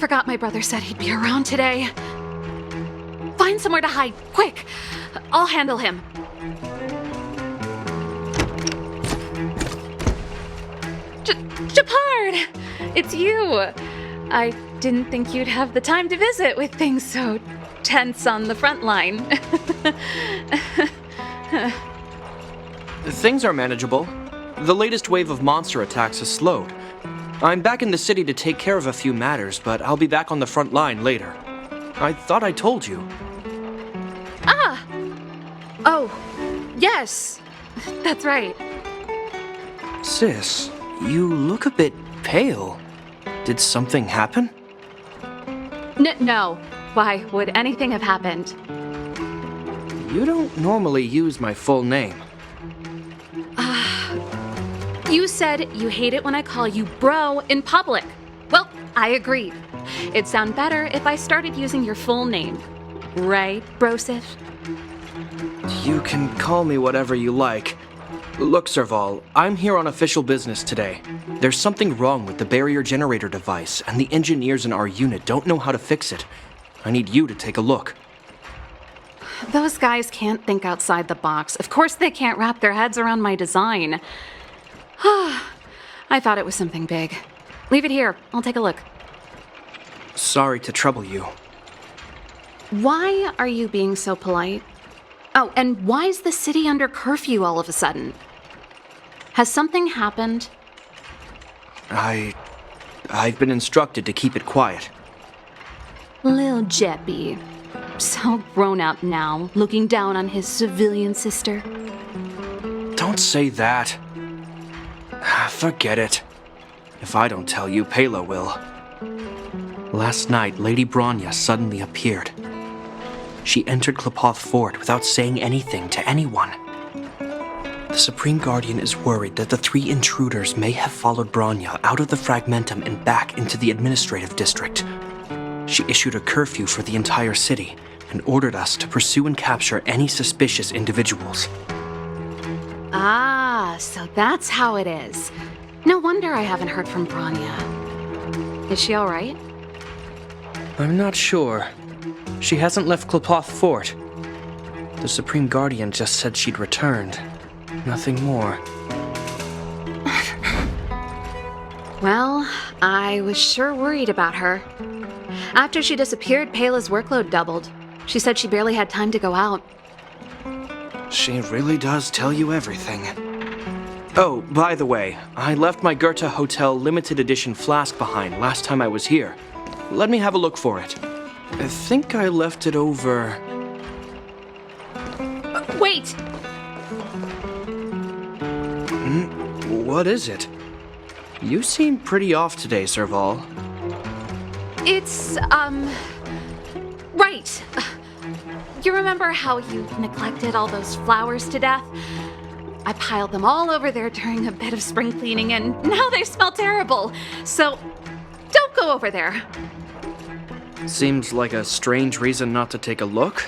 forgot my brother said he'd be around today. Find somewhere to hide, quick! I'll handle him. Japard! It's you! I didn't think you'd have the time to visit with things so tense on the front line. Things are manageable. The latest wave of monster attacks has slowed. I'm back in the city to take care of a few matters, but I'll be back on the front line later. I thought I told you. Ah! Oh, yes. That's right. Sis, you look a bit pale. Did something happen? No. Why would anything have happened? You don't normally use my full name. You said you hate it when I call you bro in public. Well, I agree. It'd sound better if I started using your full name. Right, Brosif? You can call me whatever you like. Look, Serval, I'm here on official business today. There's something wrong with the barrier generator device, and the engineers in our unit don't know how to fix it. I need you to take a look. Those guys can't think outside the box. Of course they can't wrap their heads around my design. I thought it was something big. Leave it here. I'll take a look. Sorry to trouble you. Why are you being so polite? Oh, and why is the city under curfew all of a sudden? Has something happened? I've been instructed to keep it quiet. Lil Jeppy. So grown up now, looking down on his civilian sister. Don't say that. Forget it. If I don't tell you, Pela will. Last night, Lady Bronya suddenly appeared. She entered Klepoth Fort without saying anything to anyone. The Supreme Guardian is worried that the 3 intruders may have followed Bronya out of the Fragmentum and back into the administrative district. She issued a curfew for the entire city and ordered us to pursue and capture any suspicious individuals. Ah, so that's how it is. No wonder I haven't heard from Bronya. Is she all right? I'm not sure. She hasn't left Klepoth Fort. The Supreme Guardian just said she'd returned. Nothing more. Well, I was sure worried about her. After she disappeared, Pela's workload doubled. She said she barely had time to go out. She really does tell you everything. Oh, by the way, I left my Goethe Hotel limited edition flask behind last time I was here. Let me have a look for it. I think I left it over... Wait! What is it? You seem pretty off today, Serval. It's, right. You remember how you neglected all those flowers to death? I piled them all over there during a bit of spring cleaning, and now they smell terrible. So, don't go over there. Seems like a strange reason not to take a look.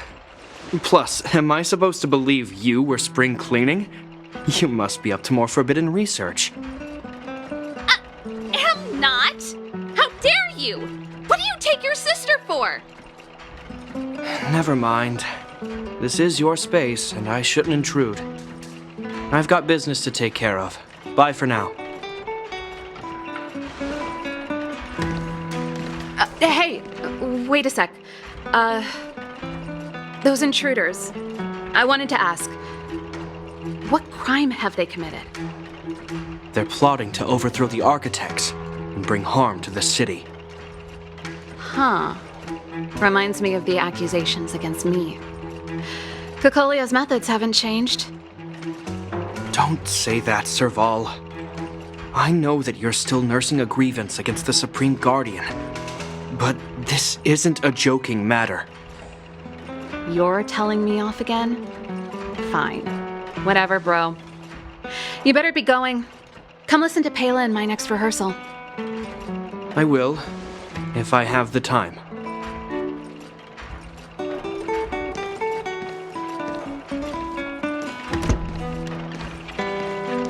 Plus, am I supposed to believe you were spring cleaning? You must be up to more forbidden research. Am not? How dare you? What do you take your sister for? Never mind. This is your space, and I shouldn't intrude. I've got business to take care of. Bye for now. Hey, wait a sec. Those intruders. I wanted to ask, what crime have they committed? They're plotting to overthrow the architects and bring harm to the city. Huh. Reminds me of the accusations against me. Kokolia's methods haven't changed. Don't say that, Serval. I know that you're still nursing a grievance against the Supreme Guardian, but this isn't a joking matter. You're telling me off again? Fine. Whatever, bro. You better be going. Come listen to Pela in my next rehearsal. I will, if I have the time.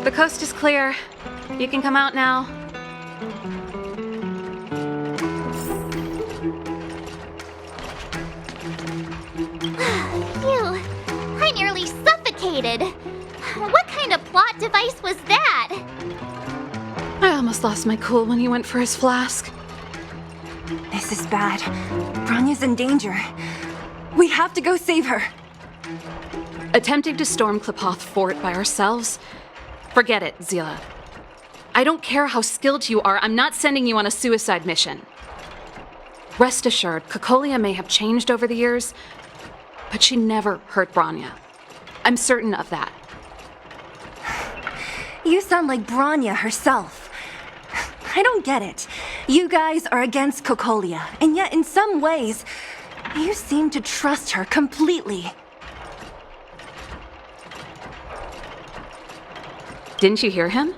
The coast is clear. You can come out now. almost lost my cool when he went for his flask. This is bad. Bronya's in danger. We have to go save her. Attempting to storm Klipoth Fort by ourselves? Forget it, Zila. I don't care how skilled you are, I'm not sending you on a suicide mission. Rest assured, Cocolia may have changed over the years, but she never hurt Bronya. I'm certain of that. You sound like Bronya herself. I don't get it. You guys are against Cocolia, and yet in some ways, you seem to trust her completely. Didn't you hear him?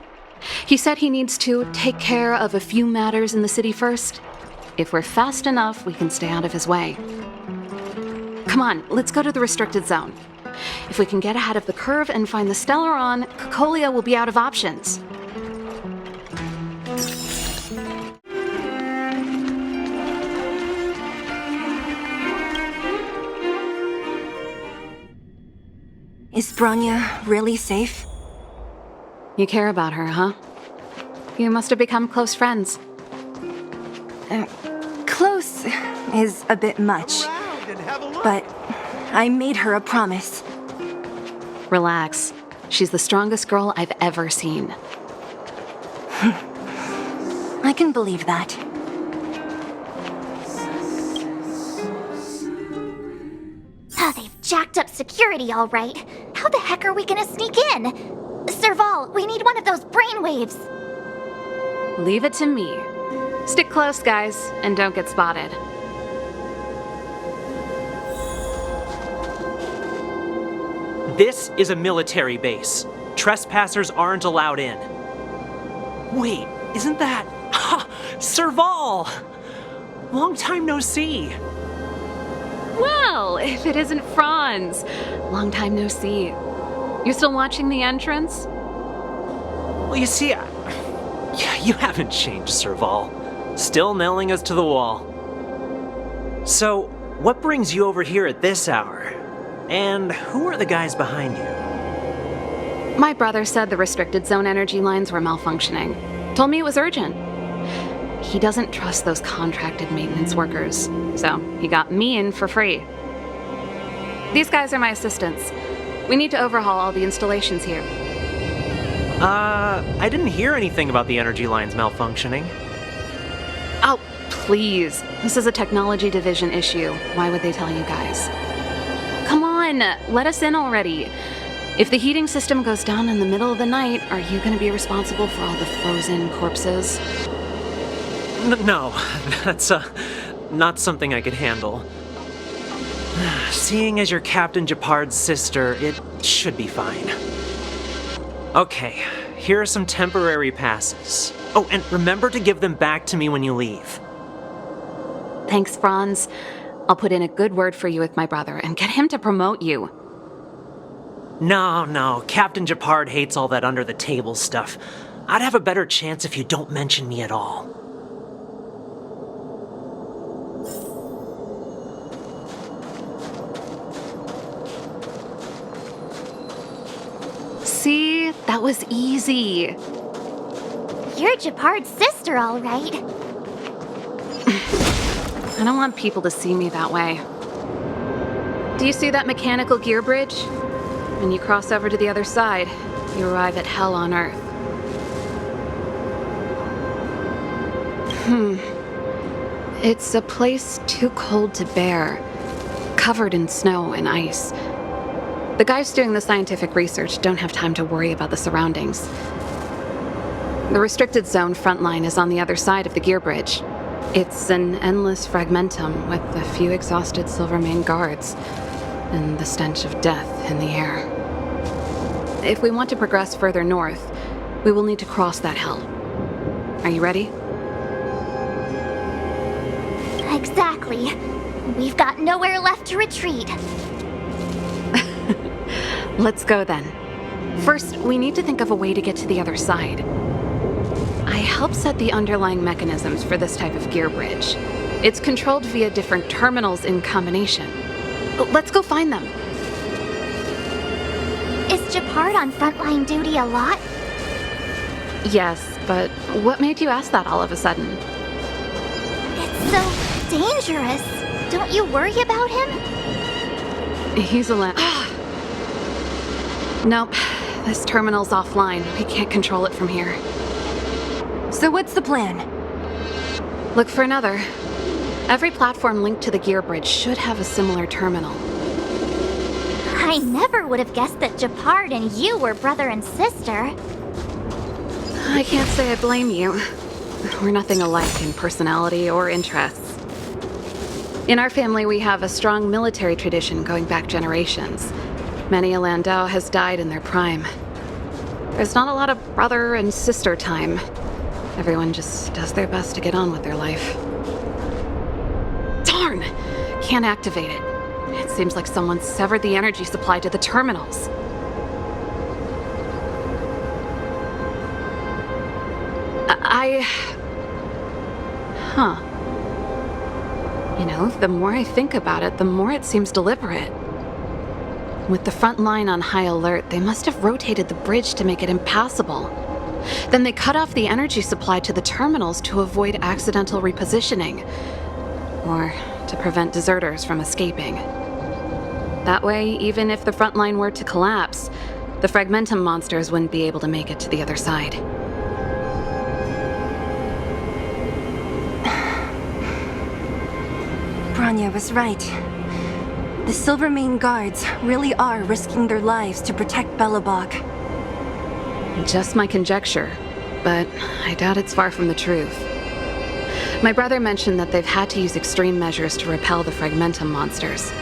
He said he needs to take care of a few matters in the city first. If we're fast enough, we can stay out of his way. Come on, let's go to the restricted zone. If we can get ahead of the curve and find the Stellaron, Cocolia will be out of options. Is Bronya really safe? You care about her, huh? You must have become close friends. Close is a bit much, but I made her a promise. Relax. She's the strongest girl I've ever seen. I can believe that. Oh, they've jacked up security all right. How the heck are we gonna sneak in? Serval, we need one of those brainwaves. Leave it to me. Stick close, guys, and don't get spotted. This is a military base. Trespassers aren't allowed in. Wait, isn't that... Ha! Serval! Long time no see. Well, if it isn't Franz. Long time no see. You still watching the entrance? Well, you see, you haven't changed, Serval. Still nailing us to the wall. So, what brings you over here at this hour? And who are the guys behind you? My brother said the restricted zone energy lines were malfunctioning. Told me it was urgent. He doesn't trust those contracted maintenance workers, so he got me in for free. These guys are my assistants. We need to overhaul all the installations here. I didn't hear anything about the energy lines malfunctioning. Oh, please. This is a technology division issue. Why would they tell you guys? Come on, let us in already. If the heating system goes down in the middle of the night, are you going to be responsible for all the frozen corpses? No, that's not something I could handle. Seeing as you're Captain Japard's sister, it should be fine. Okay, here are some temporary passes. Oh, and remember to give them back to me when you leave. Thanks, Franz. I'll put in a good word for you with my brother and get him to promote you. No, Captain Japard hates all that under-the-table stuff. I'd have a better chance if you don't mention me at all. See? That was easy. You're Japard's sister, all right. I don't want people to see me that way. Do you see that mechanical gear bridge? When you cross over to the other side, you arrive at hell on Earth. It's a place too cold to bear, covered in snow and ice. The guys doing the scientific research don't have time to worry about the surroundings. The restricted zone front line is on the other side of the gear bridge. It's an endless fragmentum with a few exhausted Silvermane guards and the stench of death in the air. If we want to progress further north, we will need to cross that hell. Are you ready? Exactly. We've got nowhere left to retreat. Let's go then. First, we need to think of a way to get to the other side. I helped set the underlying mechanisms for this type of gear bridge. It's controlled via different terminals in combination. Let's go find them. Is Japard on frontline duty a lot? Yes, but what made you ask that all of a sudden? It's so dangerous. Don't you worry about him? He's a Nope. This terminal's offline. We can't control it from here. So what's the plan? Look for another. Every platform linked to the gear bridge should have a similar terminal. I never would have guessed that Japard and you were brother and sister. I can't say I blame you. We're nothing alike in personality or interests. In our family, we have a strong military tradition going back generations. Many a Landau has died in their prime. There's not a lot of brother and sister time. Everyone just does their best to get on with their life. Darn! Can't activate it. It seems like someone severed the energy supply to the terminals. Huh. You know, the more I think about it, the more it seems deliberate. With the front line on high alert, they must have rotated the bridge to make it impassable. Then they cut off the energy supply to the terminals to avoid accidental repositioning, or to prevent deserters from escaping. That way, even if the front line were to collapse, the Fragmentum monsters wouldn't be able to make it to the other side. Bronya was right. The Silvermane guards really are risking their lives to protect Belobog. Just my conjecture, but I doubt it's far from the truth. My brother mentioned that they've had to use extreme measures to repel the Fragmentum monsters.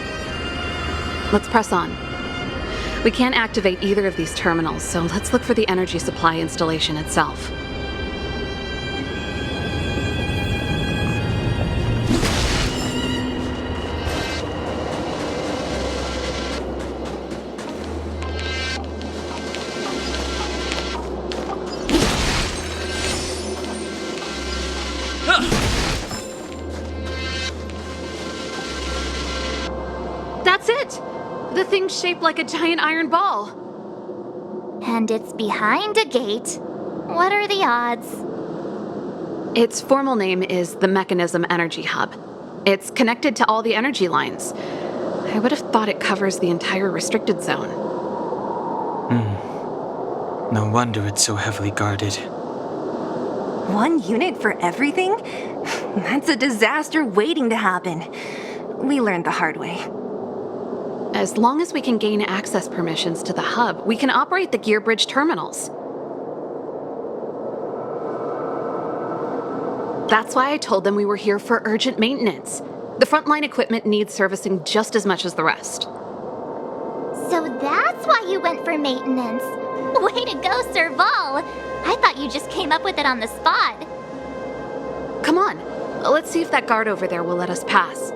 Let's press on. We can't activate either of these terminals, so let's look for the energy supply installation itself. That's it! The thing's shaped like a giant iron ball. And it's behind a gate. What are the odds? Its formal name is the Mechanism Energy Hub. It's connected to all the energy lines. I would have thought it covers the entire restricted zone. No wonder it's so heavily guarded. One unit for everything? That's a disaster waiting to happen. We learned the hard way. As long as we can gain access permissions to the hub, we can operate the gear bridge terminals. That's why I told them we were here for urgent maintenance. The frontline equipment needs servicing just as much as the rest. So that's why you went for maintenance. Way to go, Serval! I thought you just came up with it on the spot. Come on, let's see if that guard over there will let us pass.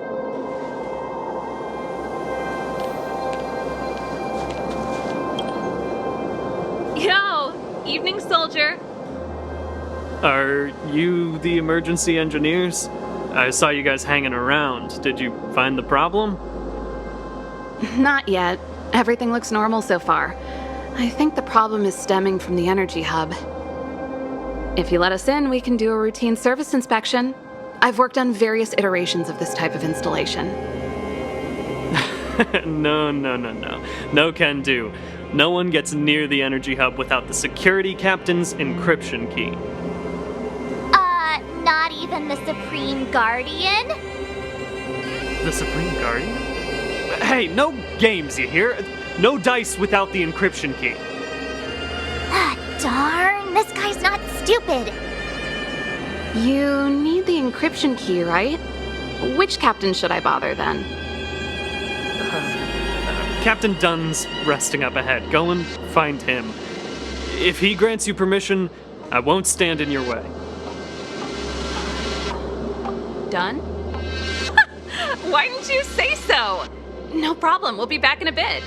Yo! Evening, soldier. Are you the emergency engineers? I saw you guys hanging around. Did you find the problem? Not yet. Everything looks normal so far. I think the problem is stemming from the energy hub. If you let us in, we can do a routine service inspection. I've worked on various iterations of this type of installation. No. No can do. No one gets near the energy hub without the security captain's encryption key. Not even the Supreme Guardian? The Supreme Guardian? Hey, no games, you hear? No dice without the encryption key. Darn, this guy's not stupid. You need the encryption key, right? Which captain should I bother then? Captain Dunn's resting up ahead. Go and find him. If he grants you permission, I won't stand in your way. Done? Why didn't you say so? No problem, we'll be back in a bit.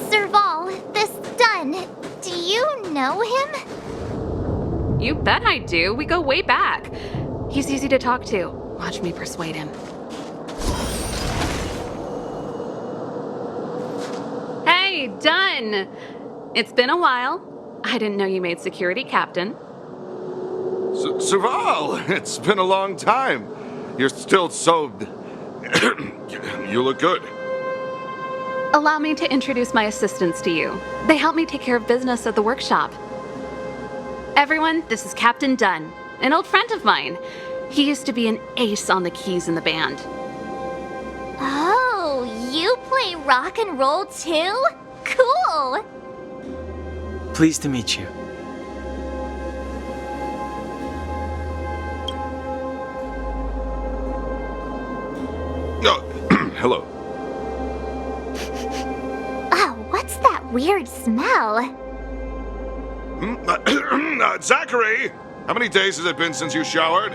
Serval, this Dunn, do you know him? You bet I do. We go way back. He's easy to talk to. Watch me persuade him. Hey, done! It's been a while. I didn't know you made security captain. Serval, it's been a long time. You're still so... You look good. Allow me to introduce my assistants to you. They help me take care of business at the workshop. Everyone, this is Captain Dunn, an old friend of mine. He used to be an ace on the keys in the band. Oh, you play rock and roll too? Cool! Pleased to meet you. Oh, hello. Oh, what's that weird smell? Zachary! How many days has it been since you showered?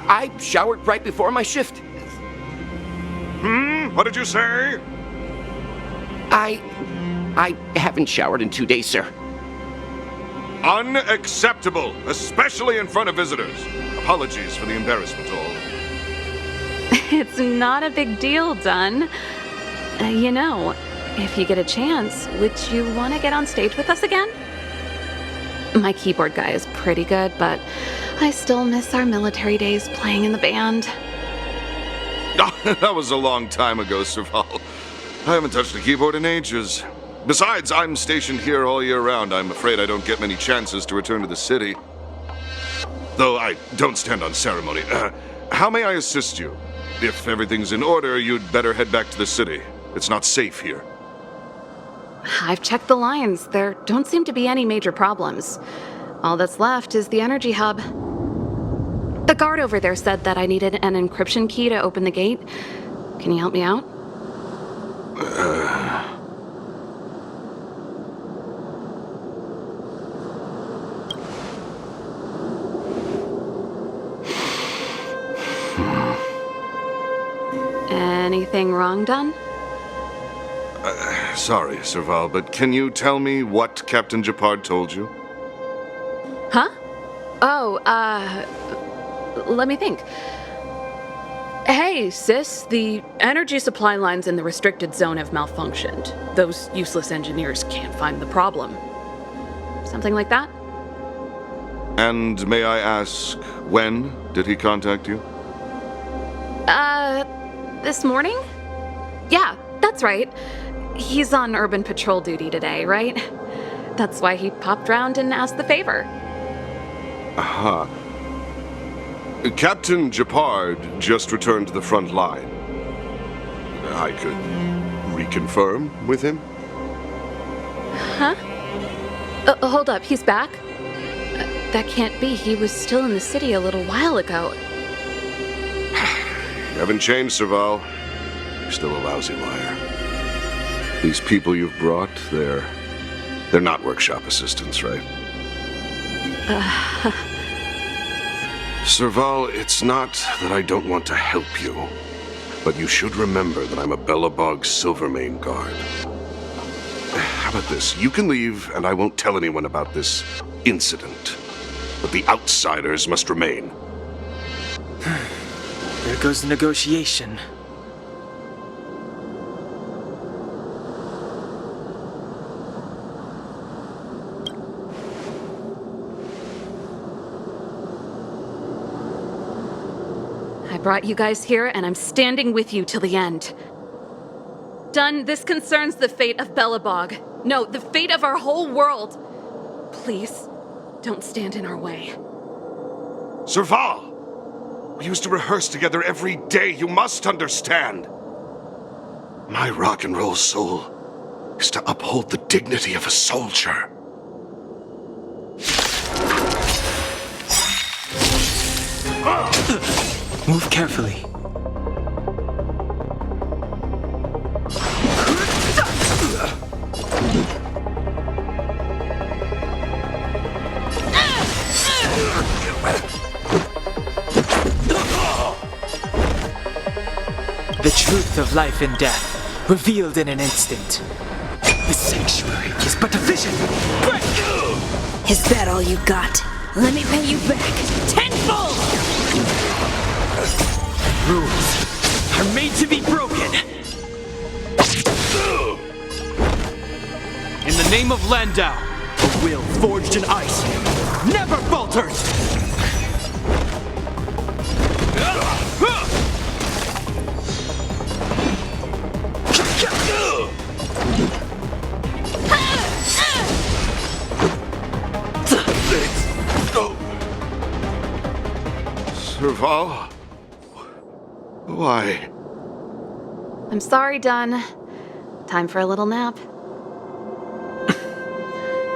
I showered right before my shift. What did you say? I haven't showered in 2 days, sir. Unacceptable, especially in front of visitors. Apologies for the embarrassment, all. It's not a big deal, Dunn. You know, if you get a chance, would you want to get on stage with us again? My keyboard guy is pretty good, but I still miss our military days playing in the band. That was a long time ago, Serval. I haven't touched a keyboard in ages. Besides, I'm stationed here all year round. I'm afraid I don't get many chances to return to the city. Though I don't stand on ceremony. How may I assist you? If everything's in order, you'd better head back to the city. It's not safe here. I've checked the lines. There don't seem to be any major problems. All that's left is the energy hub. The guard over there said that I needed an encryption key to open the gate. Can you help me out? Anything wrong, Dunn? Sorry, Serval, but can you tell me what Captain Japard told you? Huh? Oh, let me think. Hey, sis, the energy supply lines in the restricted zone have malfunctioned. Those useless engineers can't find the problem. Something like that? And may I ask, when did he contact you? This morning? Yeah, that's right. He's on urban patrol duty today, right? That's why he popped round and asked the favor. Aha. Captain Japard just returned to the front line. I could reconfirm with him? Huh? Hold up, he's back? That can't be. He was still in the city a little while ago. You haven't changed, Serval. You're still a lousy liar. These people you've brought, they're not workshop assistants, right? Serval, it's not that I don't want to help you, but you should remember that I'm a Belobog Silvermane guard. How about this? You can leave, and I won't tell anyone about this incident. But the outsiders must remain. There goes the negotiation. I brought you guys here, and I'm standing with you till the end. Dunn, this concerns the fate of Belobog. No, the fate of our whole world. Please, don't stand in our way. Serval! We used to rehearse together every day, you must understand. My rock and roll soul is to uphold the dignity of a soldier. Move carefully. The truth of life and death, revealed in an instant. The sanctuary is but a vision. Break! Is that all you got? Let me pay you back tenfold! Rules are made to be broken. In the name of Landau, a will forged in ice never falters! Serval? Why? I'm sorry, Dunn. Time for a little nap.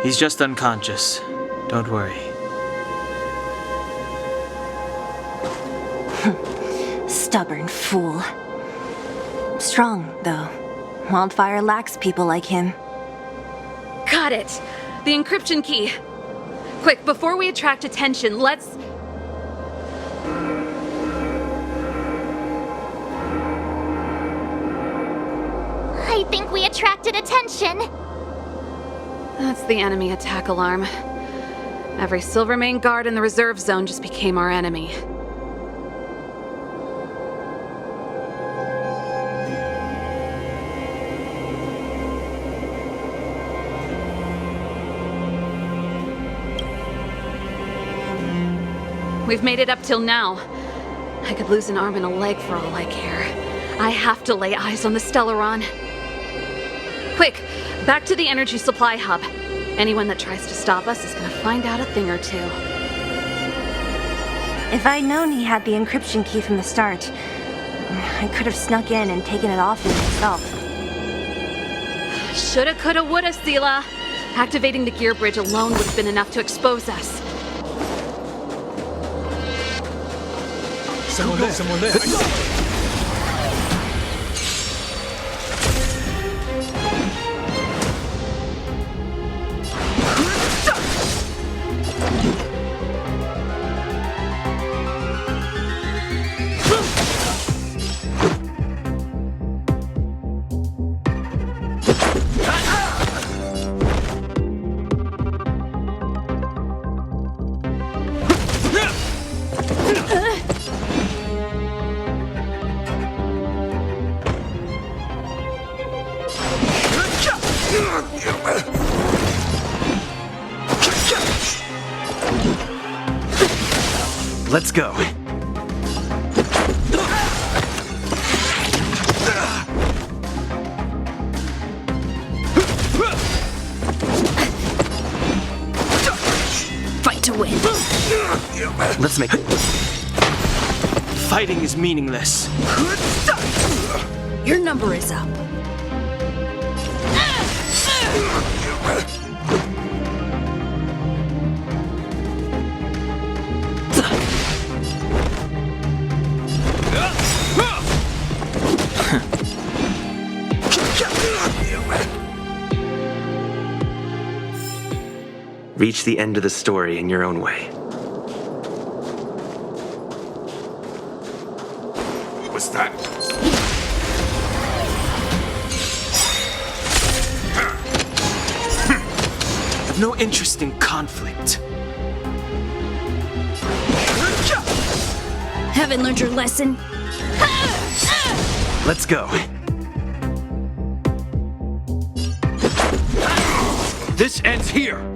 He's just unconscious. Don't worry. Stubborn fool. Strong, though. Wildfire lacks people like him. Got it! The encryption key. Quick, before we attract attention, let's... I think we attracted attention. That's the enemy attack alarm. Every Silvermane guard in the reserve zone just became our enemy. We've made it up till now. I could lose an arm and a leg for all I care. I have to lay eyes on the Stellaron. Quick, back to the energy supply hub. Anyone that tries to stop us is gonna find out a thing or two. If I'd known he had the encryption key from the start, I could have snuck in and taken it off him myself. Shoulda, coulda, woulda, Sela. Activating the gear bridge alone would have been enough to expose us. Someone there. Let's go. Fight to win. Let's make it. Fighting is meaningless. Your number is up. Reach the end of the story in your own way. What's that? I've no interest in conflict. Haven't learned your lesson? Let's go. This ends here!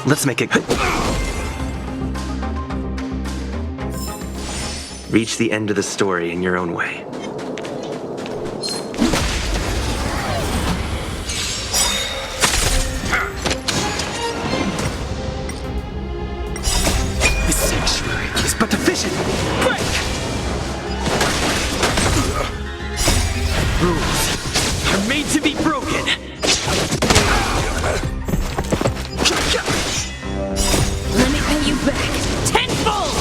Let's make it. Reach the end of the story in your own way. The sanctuary is but a vision. Break! Rules are made to be broken. Let me pay you back. Tenfold!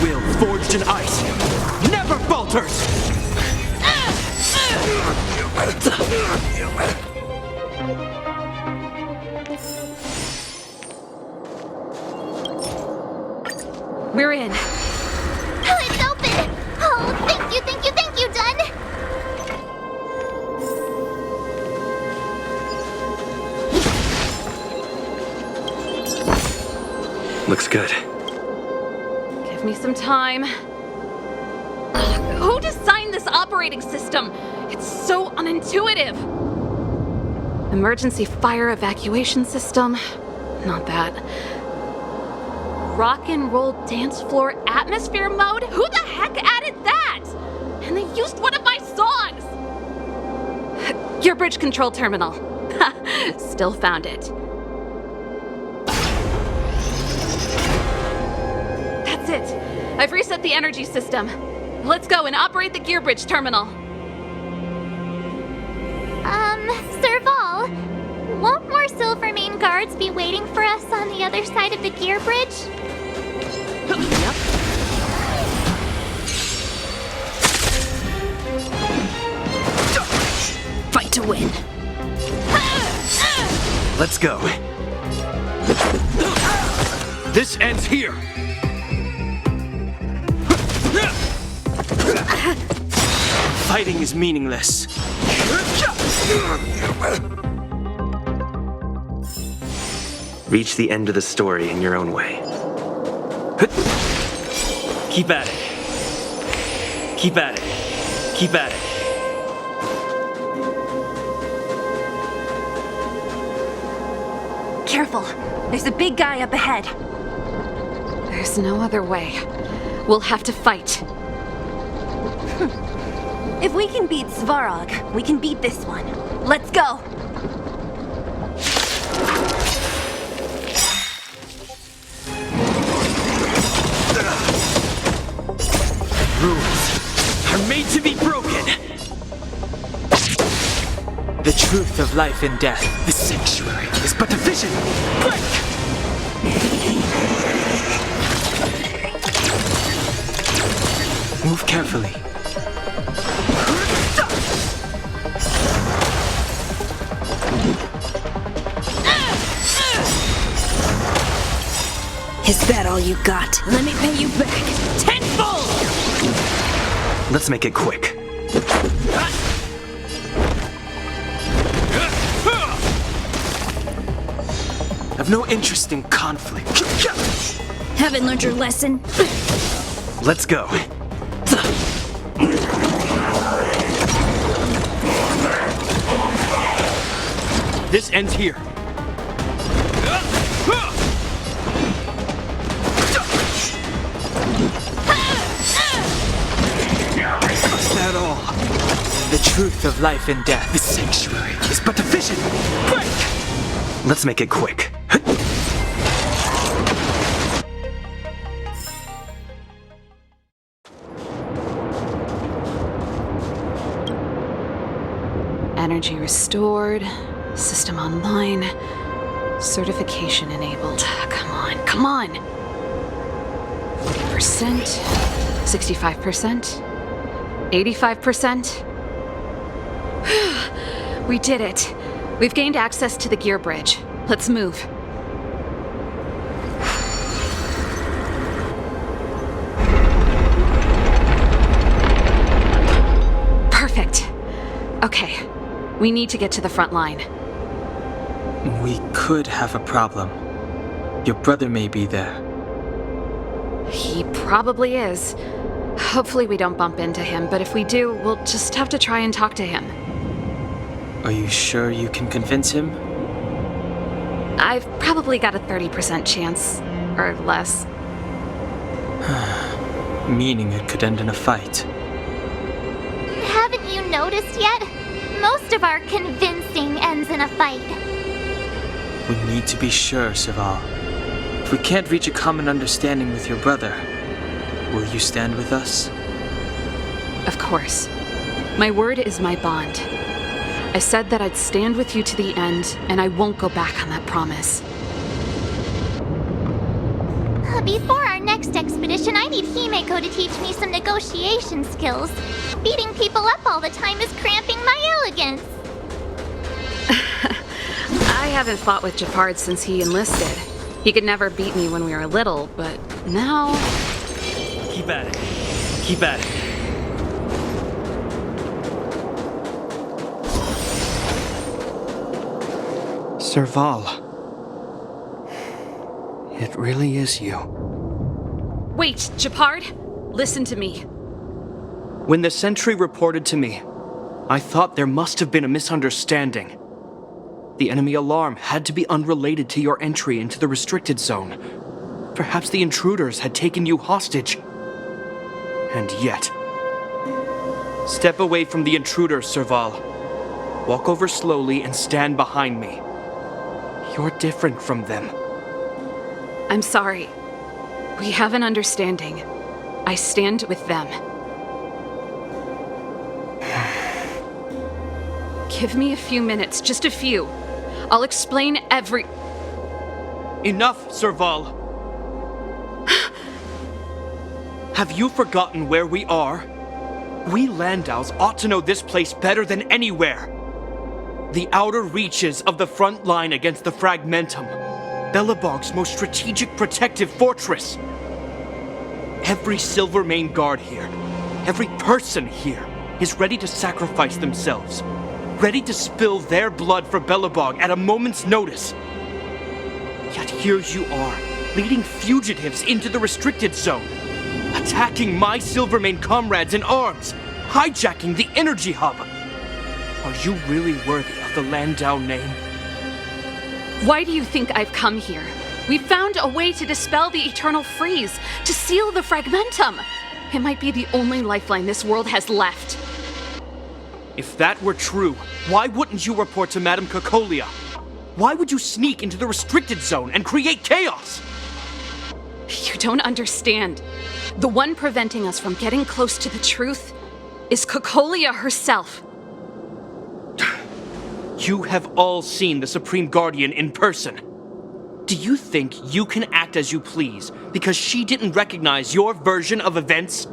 Will forged in ice never falters. We're in. Oh, it's open! Oh, thank you, Dun! Looks good. Give me some time. Ugh, who designed this operating system? It's so unintuitive. Emergency fire evacuation system? Not that. Rock and roll dance floor atmosphere mode? Who the heck added that? And they used one of my songs! Gear bridge control terminal. Still found it. That's it. I've reset the energy system. Let's go and operate the gear bridge terminal. Serval, won't more Silvermane guards be waiting for us on the other side of the gear bridge? Yep. Fight to win. Let's go. This ends here. Fighting is meaningless. Reach the end of the story in your own way. Keep at it. Keep at it. Keep at it. Careful. There's a big guy up ahead. There's no other way. We'll have to fight. If we can beat Svarog, we can beat this one. Let's go! Rules are made to be broken. The truth of life and death, the sanctuary, is but a vision. Break! Move carefully. Is that all you got? Let me pay you back tenfold! Let's make it quick. I've no interest in conflict. Haven't learned your lesson? Let's go. This ends here. Is that all? The truth of life and death, the sanctuary, is but a vision. Break! Let's make it quick. Energy restored. System online. Certification enabled. Come on, come on! 50%. 65%. 85%. We did it. We've gained access to the gear bridge. Let's move. Perfect. Okay. We need to get to the front line. We could have a problem. Your brother may be there. He probably is. Hopefully we don't bump into him, but if we do, we'll just have to try and talk to him. Are you sure you can convince him? I've probably got a 30% chance, or less. Meaning it could end in a fight. Haven't you noticed yet? Most of our convincing ends in a fight. We need to be sure, Serval. If we can't reach a common understanding with your brother, will you stand with us? Of course. My word is my bond. I said that I'd stand with you to the end, and I won't go back on that promise. Before our next expedition, I need Himeko to teach me some negotiation skills. Beating people up all the time is cramping my elegance. I haven't fought with Jafard since he enlisted. He could never beat me when we were little, but now... Keep at it. Keep at it. Serval. It really is you. Wait, Japard! Listen to me. When the sentry reported to me, I thought there must have been a misunderstanding. The enemy alarm had to be unrelated to your entry into the restricted zone. Perhaps the intruders had taken you hostage. And yet... Step away from the intruders, Serval. Walk over slowly and stand behind me. You're different from them. I'm sorry. We have an understanding. I stand with them. Give me a few minutes, just a few. I'll explain every... Enough, Serval. Have you forgotten where we are? We Landaus ought to know this place better than anywhere. The outer reaches of the front line against the Fragmentum. Belobog's most strategic protective fortress. Every Silvermane guard here, every person here, is ready to sacrifice themselves. Ready to spill their blood for Belobog at a moment's notice. Yet here you are, leading fugitives into the restricted zone. Attacking my Silvermane comrades in arms. Hijacking the energy hub. Are you really worthy of the Landau name? Why do you think I've come here? We found a way to dispel the eternal freeze, to seal the Fragmentum. It might be the only lifeline this world has left. If that were true, why wouldn't you report to Madame Cocolia? Why would you sneak into the restricted zone and create chaos? You don't understand. The one preventing us from getting close to the truth is Cocolia herself. You have all seen the Supreme Guardian in person. Do you think you can act as you please because she didn't recognize your version of events?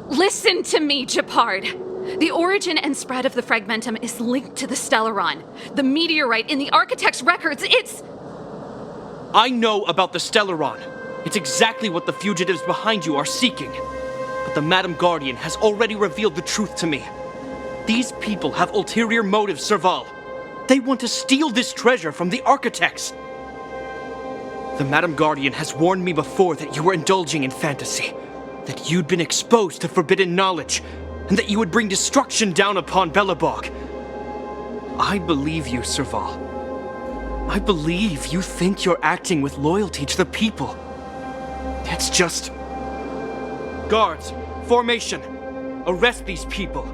Listen to me, Japard. The origin and spread of the Fragmentum is linked to the Stellaron. The meteorite in the Architect's records, it's... I know about the Stellaron. It's exactly what the fugitives behind you are seeking. But the Madam Guardian has already revealed the truth to me. These people have ulterior motives, Serval. They want to steal this treasure from the Architects. The Madam Guardian has warned me before that you were indulging in fantasy, that you'd been exposed to forbidden knowledge, and that you would bring destruction down upon Belobog. I believe you, Serval. I believe you think you're acting with loyalty to the people. It's just... Guards, formation. Arrest these people.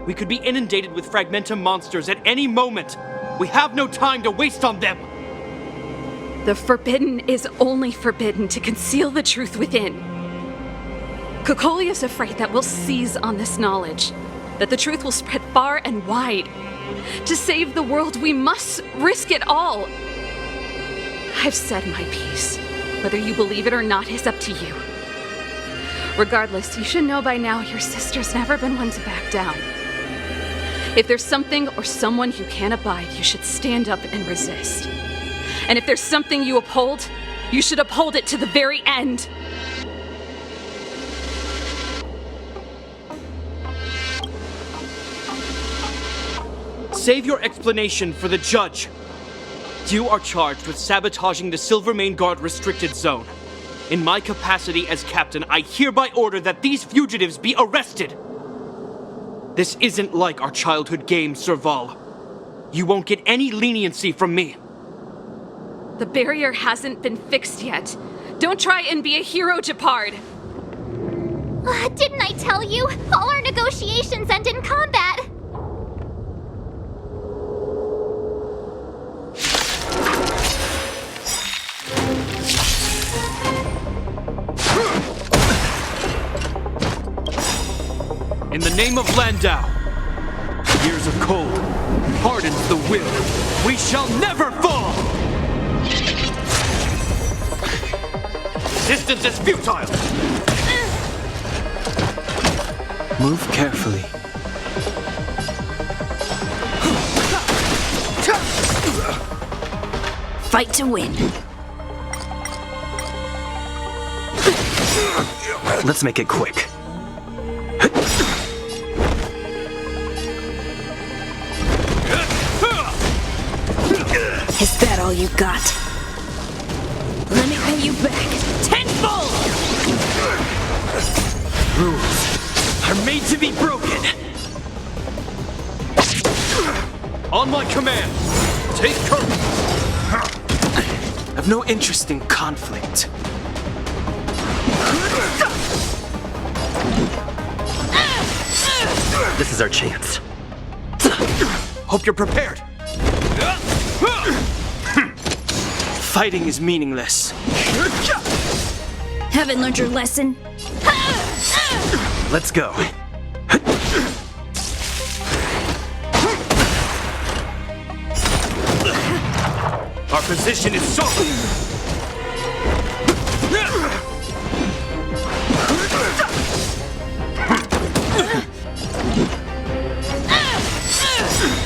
We could be inundated with Fragmentum monsters at any moment. We have no time to waste on them. The forbidden is only forbidden to conceal the truth within. Cocolia's afraid that we'll seize on this knowledge, that the truth will spread far and wide. To save the world, we must risk it all. I've said my piece. Whether you believe it or not is up to you. Regardless, you should know by now your sister's never been one to back down. If there's something or someone you can't abide, you should stand up and resist. And if there's something you uphold, you should uphold it to the very end. Save your explanation for the judge. You are charged with sabotaging the Silvermane Guard restricted zone. In my capacity as captain, I hereby order that these fugitives be arrested. This isn't like our childhood game, Serval. You won't get any leniency from me. The barrier hasn't been fixed yet. Don't try and be a hero, Japard. Didn't I tell you? All our negotiations end in combat. In the name of Landau, years of cold hardens the will. We shall never fall! Resistance is futile! Move carefully. Fight to win. Let's make it quick. Is that all you got? Let me pay you back tenfold! Rules are made to be broken. On my command, take courage. I've no interest in conflict. This is our chance. Hope you're prepared. Fighting is meaningless. Haven't learned your lesson? Let's go. Our position is solid.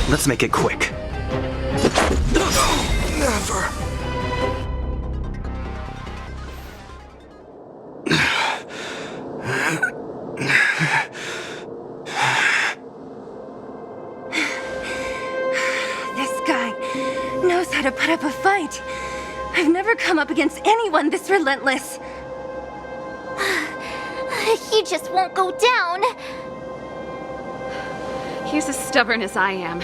Let's make it quick. Never. This guy knows how to put up a fight. I've never come up against anyone this relentless. He just won't go down. He's as stubborn as I am.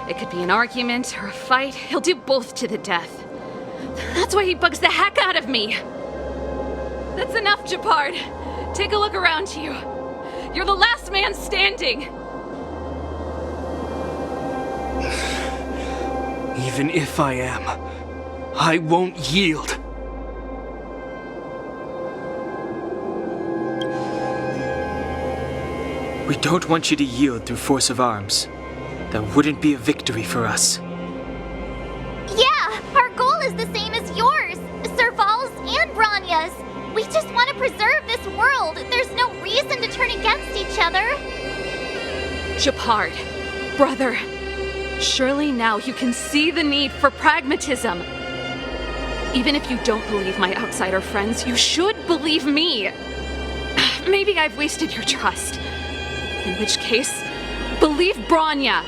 It could be an argument or a fight. He'll do both to the death. That's why he bugs the heck out of me. That's enough, Japard. Take a look around you. You're the last man standing. Even if I am, I won't yield. We don't want you to yield through force of arms. That wouldn't be a victory for us. Yeah, our goal is the same as yours, Serval's and Branya's. We just want to preserve this world. There's no reason to turn against each other. Japard, brother, surely now you can see the need for pragmatism. Even if you don't believe my outsider friends, you should believe me. Maybe I've wasted your trust. In which case, believe Branya.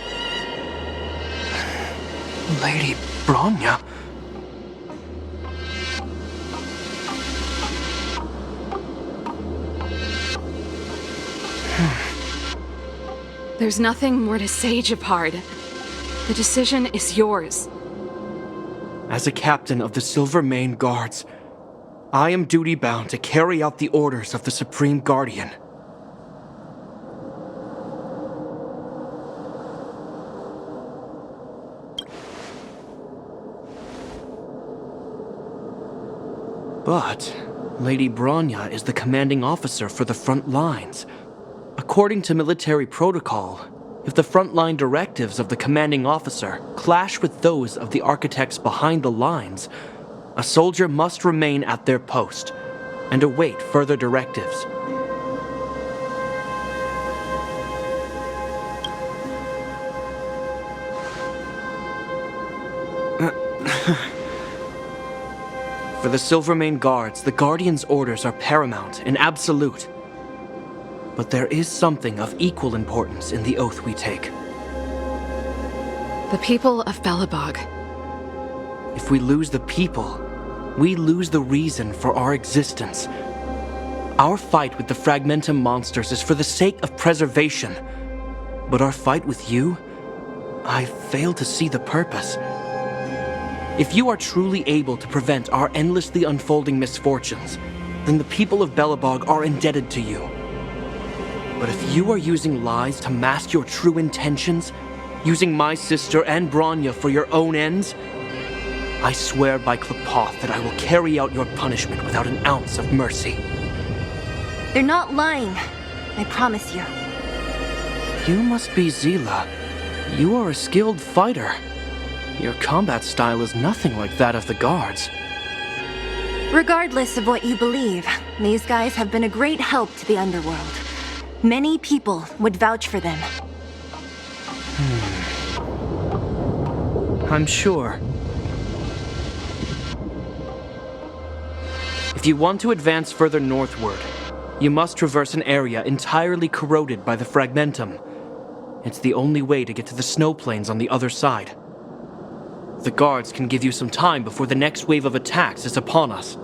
Lady Branya? There's nothing more to say, Japard. The decision is yours. As a captain of the Silver Mane Guards, I am duty-bound to carry out the orders of the Supreme Guardian. But Lady Branya is the commanding officer for the front lines. According to military protocol, if the frontline directives of the commanding officer clash with those of the architects behind the lines, a soldier must remain at their post and await further directives. For the Silvermane Guards, the Guardian's orders are paramount and absolute. But there is something of equal importance in the oath we take. The people of Belobog. If we lose the people, we lose the reason for our existence. Our fight with the Fragmentum monsters is for the sake of preservation. But our fight with you, I fail to see the purpose. If you are truly able to prevent our endlessly unfolding misfortunes, then the people of Belobog are indebted to you. But if you are using lies to mask your true intentions, using my sister and Branya for your own ends, I swear by Klapoth that I will carry out your punishment without an ounce of mercy. They're not lying. I promise you. You must be Zila. You are a skilled fighter. Your combat style is nothing like that of the guards. Regardless of what you believe, these guys have been a great help to the underworld. Many people would vouch for them. I'm sure. If you want to advance further northward, You must traverse an area entirely corroded by the fragmentum. It's the only way to get to the snow plains on the other side. The guards can give you some time before the next wave of attacks is upon us.